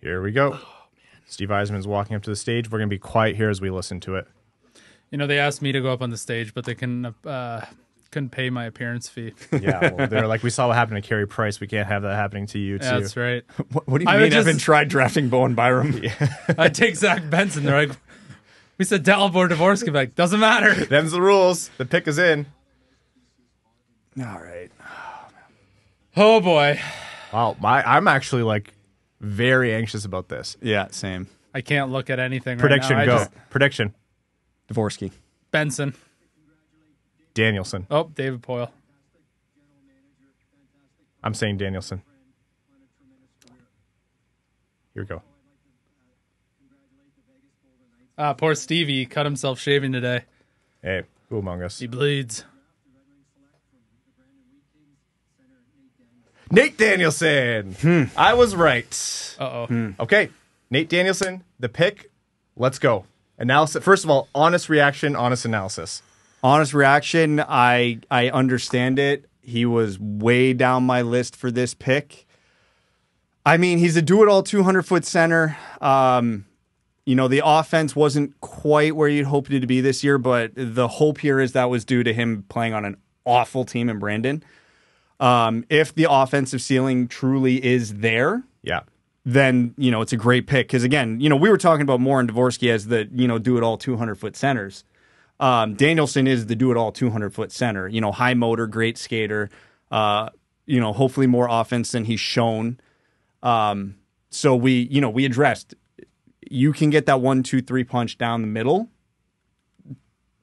Here we go. Steve Yzerman's walking up to the stage. We're going to be quiet here as we listen to it. You know, they asked me to go up on the stage, but they couldn't pay my appearance fee. Yeah, well, they're like, we saw what happened to Carey Price. We can't have that happening to you, too. Yeah, that's right. What do you mean? I haven't tried drafting Bowen Byram. I'd take Zach Benson. They're like, we said Dalibor Dvorsky. Like, doesn't matter. Them's the rules. The pick is in. All right. Oh, boy. Wow, I'm actually, like, very anxious about this. Yeah, same. I can't look at anything Prediction, right now. go. Prediction. Dvorsky. Benson. Danielson. Oh, David Poyle. I'm saying Danielson. Here we go. Poor Stevie cut himself shaving today. Hey, who among us? He bleeds. Nate Danielson. I was right. Uh-oh. Okay, Nate Danielson, the pick. Let's go. Analysis. First of all, honest reaction, honest analysis. Honest reaction, I understand it. He was way down my list for this pick. I mean, he's a do-it-all 200-foot center. You know, the offense wasn't quite where you'd hoped it to be this year, but the hope here is that was due to him playing on an awful team in Brandon. If the offensive ceiling truly is there, then, you know, it's a great pick. Because, again, you know, we were talking about Moore and Dvorsky as the, you know, do-it-all 200-foot centers. Danielson is the do-it-all 200-foot center. You know, high motor, great skater. You know, hopefully more offense than he's shown. So we addressed, you can get that 1-2-3 punch down the middle.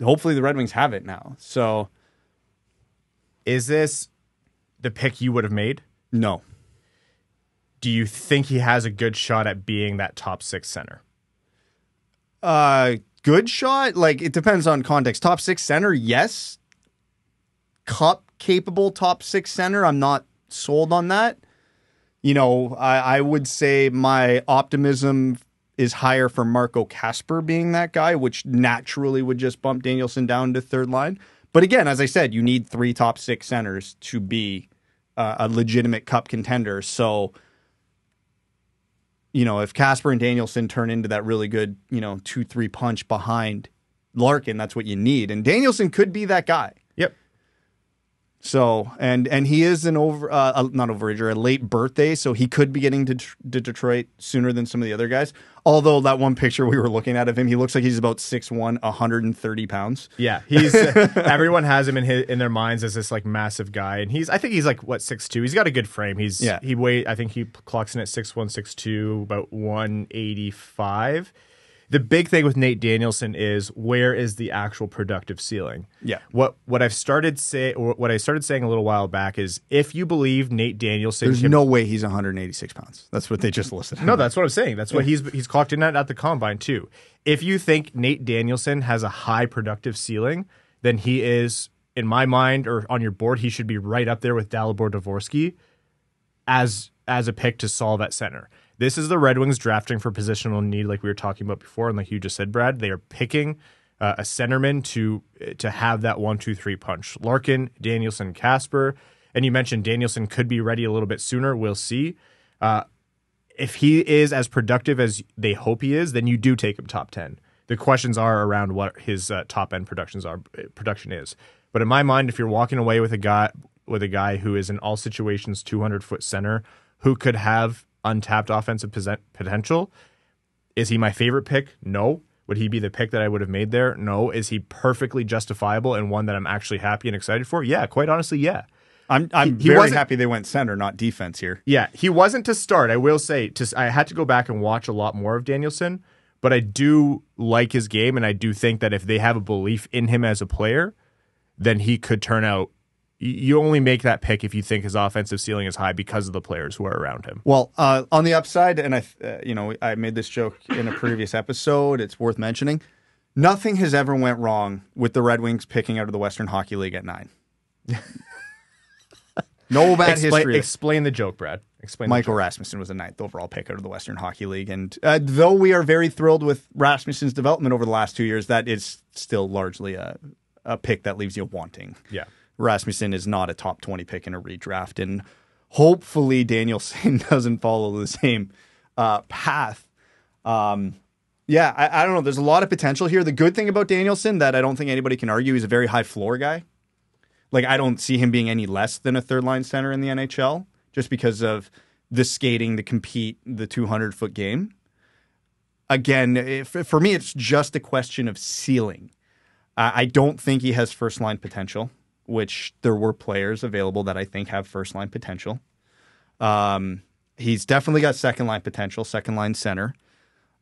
Hopefully the Red Wings have it now. So, is this the pick you would have made? No. Do you think he has a good shot at being that top 6 center? Good shot? Like, it depends on context. Top 6 center, yes. Cup-capable top 6 center, I'm not sold on that. You know, I would say my optimism is higher for Marco Kasper being that guy, which naturally would just bump Danielson down to third line. But again, as I said, you need 3 top 6 centers to be a legitimate cup contender. So, you know, if Kasper and Danielson turn into that really good, you know, 2-3 punch behind Larkin, that's what you need. And Danielson could be that guy. Yep. So, and he is not overager, a late birthday, so he could be getting to Detroit sooner than some of the other guys. Although that one picture we were looking at of him, he looks like he's about 6'1", 130 pounds. Yeah, he's everyone has him in their minds as this like massive guy, and I think he's like what 6'2". He's got a good frame. I think he clocks in at 6'1", 6'2", about 185. The big thing with Nate Danielson is where is the actual productive ceiling? Yeah. What I started saying a little while back is if you believe Nate Danielson, there's no way he's 186 pounds. That's what they just listed. No, that's what I'm saying. That's what he's clocked in at the combine too. If you think Nate Danielson has a high productive ceiling, then he is, in my mind, or on your board, he should be right up there with Dalibor Dvorsky as a pick to solve at center. This is the Red Wings drafting for positional need, like we were talking about before, and like you just said, Brad. They are picking a centerman to have that 1-2-3 punch. Larkin, Danielson, Kasper, and you mentioned Danielson could be ready a little bit sooner. We'll see. If he is as productive as they hope he is, then you do take him top 10. The questions are around what his top end production is. But in my mind, if you're walking away with a guy who is in all situations 200-foot center who could have untapped offensive potential, is he my favorite pick? No. Would he be the pick that I would have made there? No. Is he perfectly justifiable and one that I'm actually happy and excited for? Yeah, quite honestly, yeah. I'm very happy they went center, not defense here. Yeah, he wasn't to start. I will say, I had to go back and watch a lot more of Danielson, but I do like his game, and I do think that if they have a belief in him as a player, then he could turn out. You only make that pick if you think his offensive ceiling is high because of the players who are around him. Well, on the upside, and I made this joke in a previous episode. It's worth mentioning. Nothing has ever went wrong with the Red Wings picking out of the Western Hockey League at 9. No bad history. Explain the joke, Brad. Michael Rasmussen was a 9th overall pick out of the Western Hockey League, and though we are very thrilled with Rasmussen's development over the last 2 years, that is still largely a pick that leaves you wanting. Yeah. Rasmussen is not a top 20 pick in a redraft, and hopefully Danielson doesn't follow the same path. Yeah, I don't know. There's a lot of potential here. The good thing about Danielson that I don't think anybody can argue, he's a very high floor guy. Like, I don't see him being any less than a third-line center in the NHL just because of the skating, the compete, the 200-foot game. Again, for me, it's just a question of ceiling. I don't think he has first-line potential, which there were players available that I think have first-line potential. He's definitely got second-line potential, second-line center.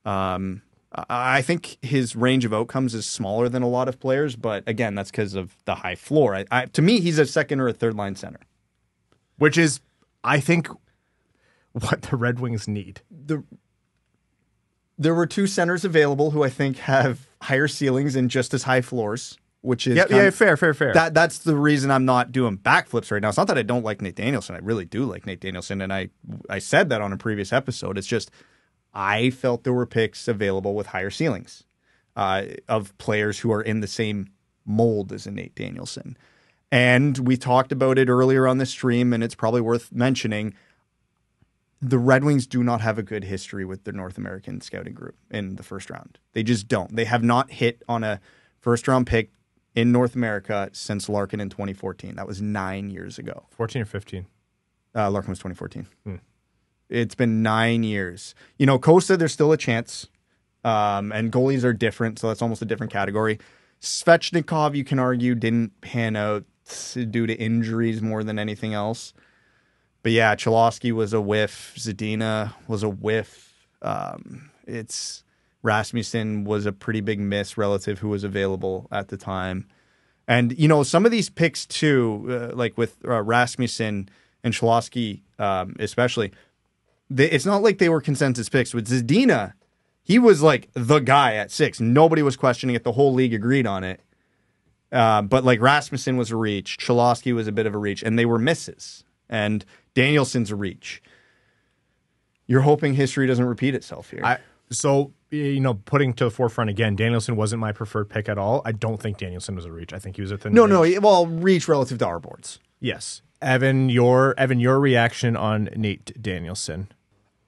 I think his range of outcomes is smaller than a lot of players, but again, that's because of the high floor. To me, he's a second or a third-line center. Which is, I think, what the Red Wings need. There were two centers available who I think have higher ceilings and just as high floors, which is fair. That's the reason I'm not doing backflips right now. It's not that I don't like Nate Danielson. I really do like Nate Danielson, and I said that on a previous episode. It's just I felt there were picks available with higher ceilings of players who are in the same mold as a Nate Danielson. And we talked about it earlier on the stream, and it's probably worth mentioning. The Red Wings do not have a good history with the North American scouting group in the first round. They just don't. They have not hit on a first-round pick in North America since Larkin in 2014. That was 9 years ago. 14 or 15? Larkin was 2014. It's been 9 years. You know, Costa, there's still a chance. And goalies are different, so that's almost a different category. Svechnikov, you can argue, didn't pan out due to injuries more than anything else. But yeah, Cholowski was a whiff. Zadina was a whiff. Rasmussen was a pretty big miss relative who was available at the time. And, you know, some of these picks too, like with Rasmussen and Cholowski especially, it's not like they were consensus picks. With Zadina, he was like the guy at 6. Nobody was questioning it. The whole league agreed on it. But like Rasmussen was a reach. Cholowski was a bit of a reach. And they were misses. And Danielson's a reach. You're hoping history doesn't repeat itself here. So, you know, putting to the forefront again, Danielson wasn't my preferred pick at all. I don't think Danielson was a reach. I think he was a thin range. Well, reach relative to our boards. Yes. Evan, your reaction on Nate Danielson.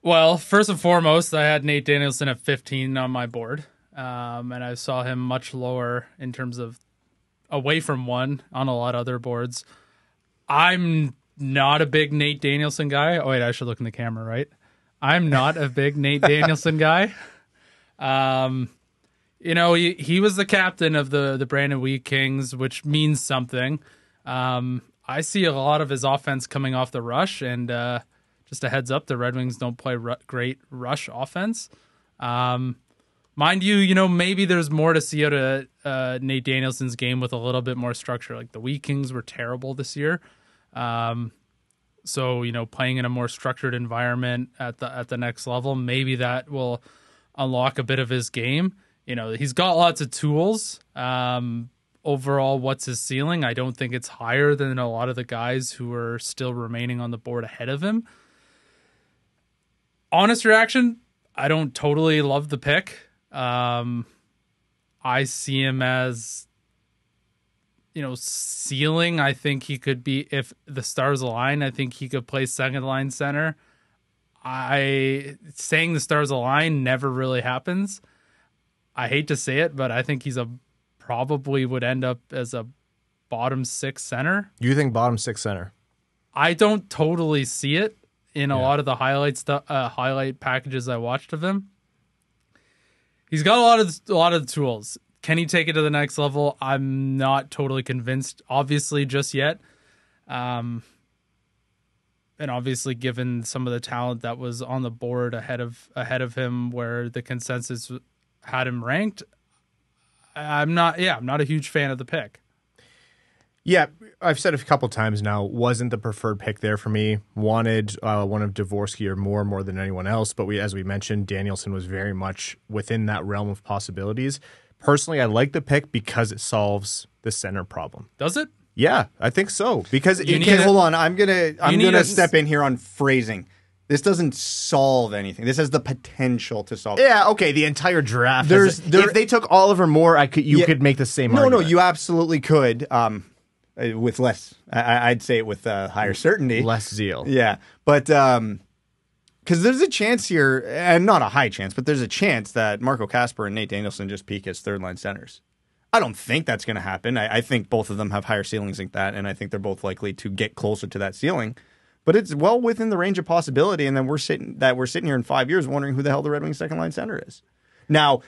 Well, first and foremost, I had Nate Danielson at 15 on my board. And I saw him much lower in terms of away from 1 on a lot of other boards. I'm not a big Nate Danielson guy. Oh, wait, I should look in the camera, right? I'm not a big Nate Danielson guy. You know, he was the captain of the Brandon Wheat Kings, which means something. I see a lot of his offense coming off the rush, and just a heads up, the Red Wings don't play great rush offense. Mind you, you know, maybe there's more to see out of Nate Danielson's game with a little bit more structure. Like the Wheat Kings were terrible this year. So, you know, playing in a more structured environment at the next level, maybe that will unlock a bit of his game. You know, he's got lots of tools. Overall, what's his ceiling? I don't think it's higher than a lot of the guys who are still remaining on the board ahead of him. Honest reaction, I don't totally love the pick. I see him as, you know, ceiling. I think he could be, if the stars align, I think he could play second line center. Saying the stars align never really happens. I hate to say it, but I think he's probably would end up as a bottom 6 center. You think bottom 6 center? I don't totally see it in a lot of the highlight packages I watched of him. He's got a lot of the tools. Can he take it to the next level? I'm not totally convinced, obviously, just yet. And obviously, given some of the talent that was on the board ahead of him, where the consensus had him ranked, I'm not a huge fan of the pick. Yeah, I've said it a couple times now, wasn't the preferred pick there for me. Wanted one of Dvorsky or more than anyone else, but as we mentioned, Danielson was very much within that realm of possibilities. Personally, I like the pick because it solves the center problem. Does it? Yeah, I think so. Because hold on, I'm gonna step in here on phrasing. This doesn't solve anything. This has the potential to solve. Yeah, okay. The entire draft. If they took Oliver Moore, you could make the same argument. No, you absolutely could. With less, I'd say it with higher certainty, less zeal. Yeah, but because Because there's a chance here, and not a high chance, but there's a chance that Marco Kasper and Nate Danielson just peak as third-line centers. I don't think that's going to happen. I think both of them have higher ceilings like that, and I think they're both likely to get closer to that ceiling. But it's well within the range of possibility, and then we're sitting here in 5 years wondering who the hell the Red Wings second-line center is. Now,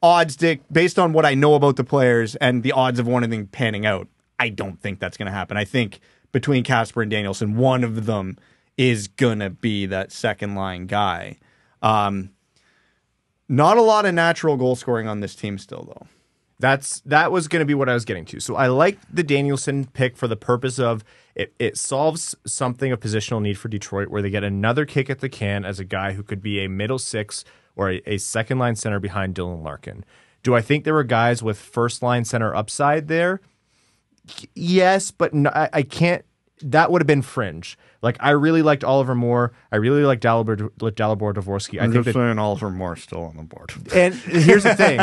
odds, Dick, based on what I know about the players and the odds of one of them panning out, I don't think that's going to happen. I think between Kasper and Danielson, one of them is going to be that second-line guy. Not a lot of natural goal scoring on this team still, though. That was going to be what I was getting to. So I like the Danielson pick for the purpose of it solves something of positional need for Detroit where they get another kick at the can as a guy who could be a middle six or a second-line center behind Dylan Larkin. Do I think there were guys with first-line center upside there? Yes, but no, I can't. That would have been fringe. Like, I really liked Oliver Moore. I really liked Dalibor Dvorsky. I'm just saying Oliver Moore's still on the board. And here's the thing.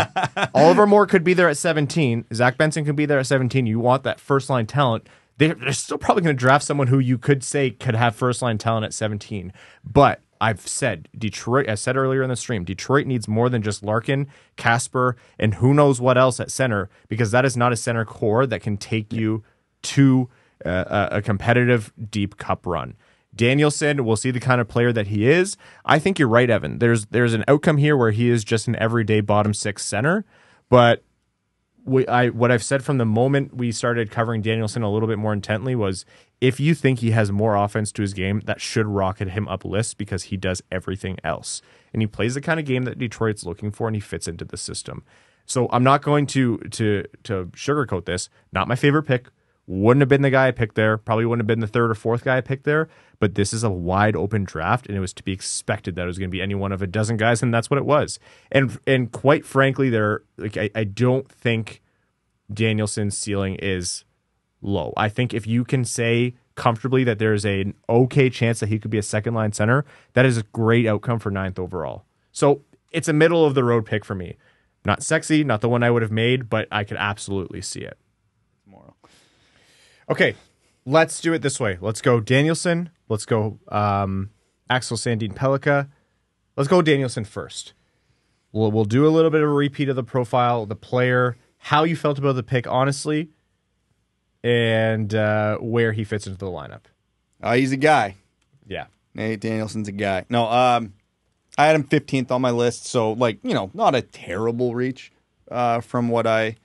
Oliver Moore could be there at 17. Zach Benson could be there at 17. You want that first-line talent. They're still probably going to draft someone who you could say could have first-line talent at 17. But I've said, Detroit, I said earlier in the stream, Detroit needs more than just Larkin, Kasper, and who knows what else at center, because that is not a center core that can take you to a competitive deep cup run. Danielson, we'll see the kind of player that he is. I think you're right, Evan. There's an outcome here where he is just an everyday bottom six center, but what I've said from the moment we started covering Danielson a little bit more intently was if you think he has more offense to his game, that should rocket him up lists because he does everything else. And he plays the kind of game that Detroit's looking for, and he fits into the system. So I'm not going to sugarcoat this. Not my favorite pick. Wouldn't have been the guy I picked there. Probably wouldn't have been the third or fourth guy I picked there. But this is a wide open draft, and it was to be expected that it was going to be any one of a dozen guys, and that's what it was. And quite frankly, I don't think Danielson's ceiling is low. I think if you can say comfortably that there's an okay chance that he could be a second line center, that is a great outcome for 9th overall. So it's a middle of the road pick for me. Not sexy, not the one I would have made, but I could absolutely see it. Okay, let's do it this way. Let's go Danielson. Let's go Axel Sandin Pellikka. Let's go Danielson first. We'll do a little bit of a repeat of the profile, the player, how you felt about the pick, honestly, and where he fits into the lineup. He's a guy. Yeah. Nate Danielson's a guy. No, I had him 15th on my list, so, not a terrible reach from what I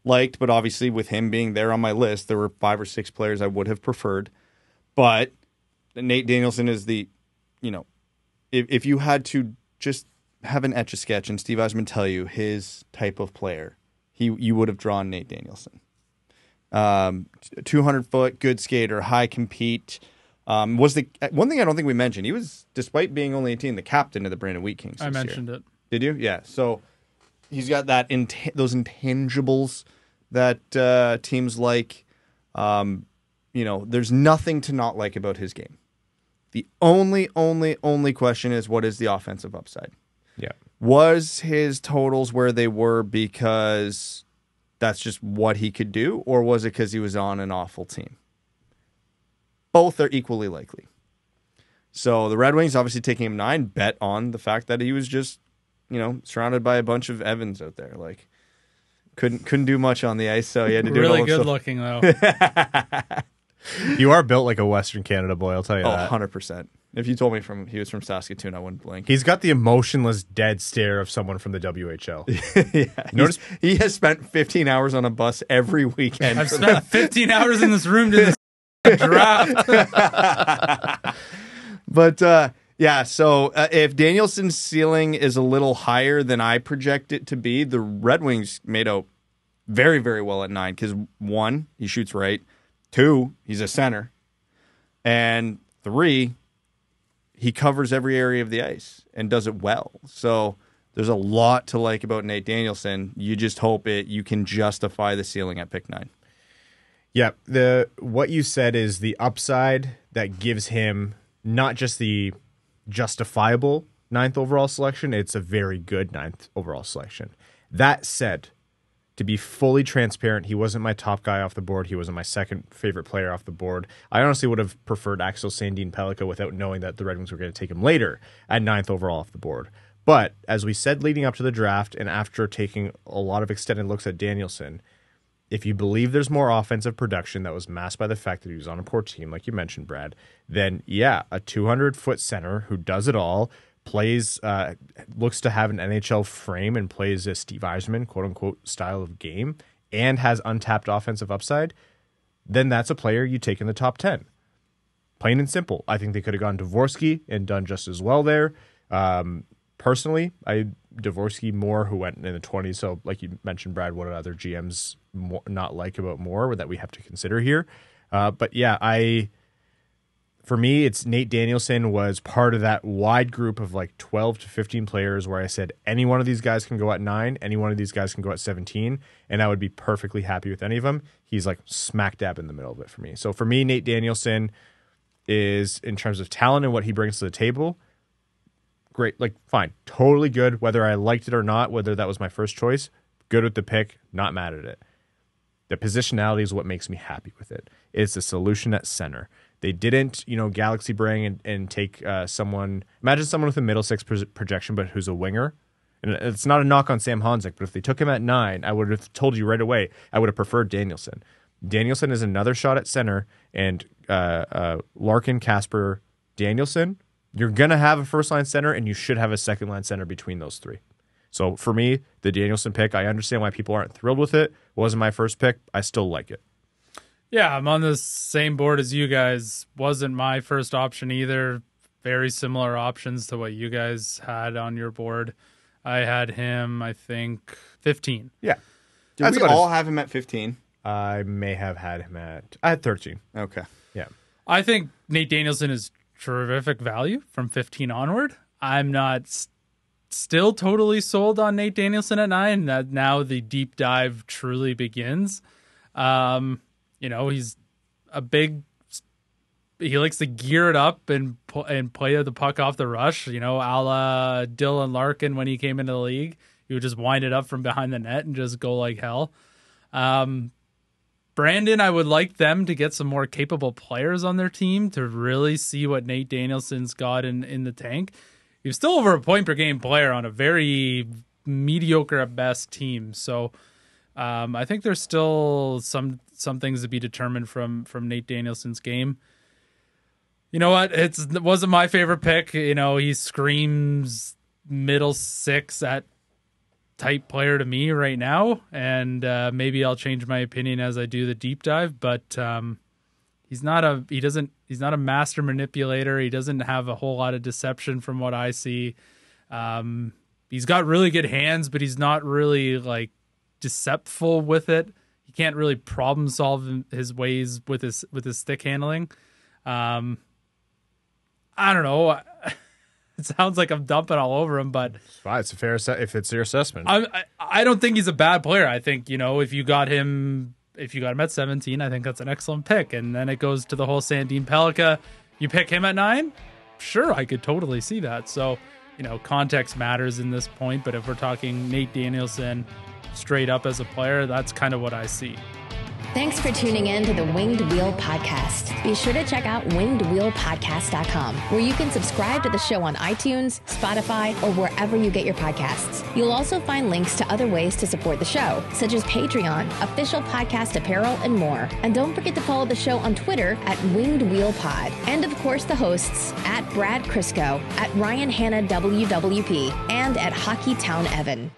liked, but obviously with him being there on my list, there were 5 or 6 players I would have preferred. But Nate Danielson is if you had to just have an Etch-a-Sketch and Steve Yzerman tell you his type of player, you would have drawn Nate Danielson. 200-foot, good skater, high compete. Was the one thing I don't think we mentioned, he was, despite being only 18, the captain of the Brandon Wheat Kings. I mentioned it. Did you? Yeah. So he's got those intangibles that teams like. There's nothing to not like about his game. The only question is, what is the offensive upside? Yeah. Was his totals where they were because that's just what he could do, or was it because he was on an awful team? Both are equally likely. So the Red Wings, obviously taking him 9, bet on the fact that he was just, surrounded by a bunch of Evans out there. Like, couldn't do much on the ice, so he had to do really it all good himself. looking though. You are built like a Western Canada boy, I'll tell you that. 100%. If you told me he was from Saskatoon, I wouldn't blink. He's got the emotionless dead stare of someone from the WHL. Yeah, notice he has spent 15 hours on a bus every weekend. I've spent 15 hours in this room doing this draft. But so if Danielson's ceiling is a little higher than I project it to be, the Red Wings made out very, very well at 9 because 1, he shoots right. 2, he's a center. And 3, he covers every area of the ice and does it well. So there's a lot to like about Nate Danielson. You just hope you can justify the ceiling at pick 9. Yeah, what you said is the upside that gives him not just the justifiable 9th overall selection, it's a very good 9th overall selection. That said, To be fully transparent, he wasn't my top guy off the board. He wasn't my second favorite player off the board. I honestly would have preferred Axel Sandin-Pellikka without knowing that the Red Wings were going to take him later at 9th overall off the board. But as we said leading up to the draft and after taking a lot of extended looks at Danielson, if you believe there's more offensive production that was masked by the fact that he was on a poor team, like you mentioned, Brad, then yeah, a 200-foot center who does it all, plays, looks to have an NHL frame and plays a Steve Yzerman, quote-unquote, style of game, and has untapped offensive upside, then that's a player you take in the top 10. Plain and simple. I think they could have gone Dvorsky and done just as well there. Personally, Dvorsky more, who went in the 20s, so like you mentioned, Brad, what other GMs not like about more that we have to consider here. But yeah, for me, it's Nate Danielson was part of that wide group of like 12 to 15 players where I said any one of these guys can go at 9, any one of these guys can go at 17, and I would be perfectly happy with any of them. He's like smack dab in the middle of it for me. So for me, Nate Danielson is, in terms of talent and what he brings to the table, great, like fine, totally good. Whether I liked it or not, whether that was my first choice, good with the pick, not mad at it. The positionality is what makes me happy with it. It's the solution at center. They didn't, galaxy brain and take someone. Imagine someone with a middle six projection, but who's a winger. And it's not a knock on Sam Honzek, but if they took him at 9, I would have told you right away I would have preferred Danielson. Danielson is another shot at center, and Larkin, Kasper, Danielson. You're gonna have a first line center, and you should have a second line center between those three. So for me, the Danielson pick, I understand why people aren't thrilled with it. Wasn't my first pick. I still like it. Yeah, I'm on the same board as you guys. Wasn't my first option either. Very similar options to what you guys had on your board. I had him, I think, 15. Yeah. Did we all have him at 15? I may have had him I had 13. Okay. Yeah. I think Nate Danielson is terrific value from 15 onward. I'm not still totally sold on Nate Danielson at 9. That now the deep dive truly begins. He's he likes to gear it up and play the puck off the rush, a la Dylan Larkin when he came into the league. He would just wind it up from behind the net and just go like hell. Brandon, I would like them to get some more capable players on their team to really see what Nate Danielson's got in the tank. He was still over a point per game player on a very mediocre at best team. So I think there's still some things to be determined from Nate Danielson's game. You know what? It wasn't my favorite pick. He screams middle six at type player to me right now, and maybe I'll change my opinion as I do the deep dive. But he's not a master manipulator. He doesn't have a whole lot of deception from what I see. He's got really good hands, but he's not really like deceptful with it. He can't really problem solve his ways with his stick handling. I don't know. It sounds like I'm dumping all over him, but it's fine. It's a fair if it's your assessment. I don't think he's a bad player. I think if you got him at 17, I think that's an excellent pick. And then it goes to the whole Sandin-Pellikka. You pick him at 9, sure, I could totally see that. So context matters in this point. But if we're talking Nate Danielson straight up as a player, that's kind of what I see. Thanks for tuning in to the Winged Wheel Podcast. Be sure to check out wingedwheelpodcast.com, where you can subscribe to the show on iTunes, Spotify, or wherever you get your podcasts. You'll also find links to other ways to support the show, such as Patreon, official podcast apparel, and more. And don't forget to follow the show on Twitter at Winged Wheel Pod. And of course, the hosts at Brad Crisco, at Ryan Hanna WWP, and at Hockeytown Evan.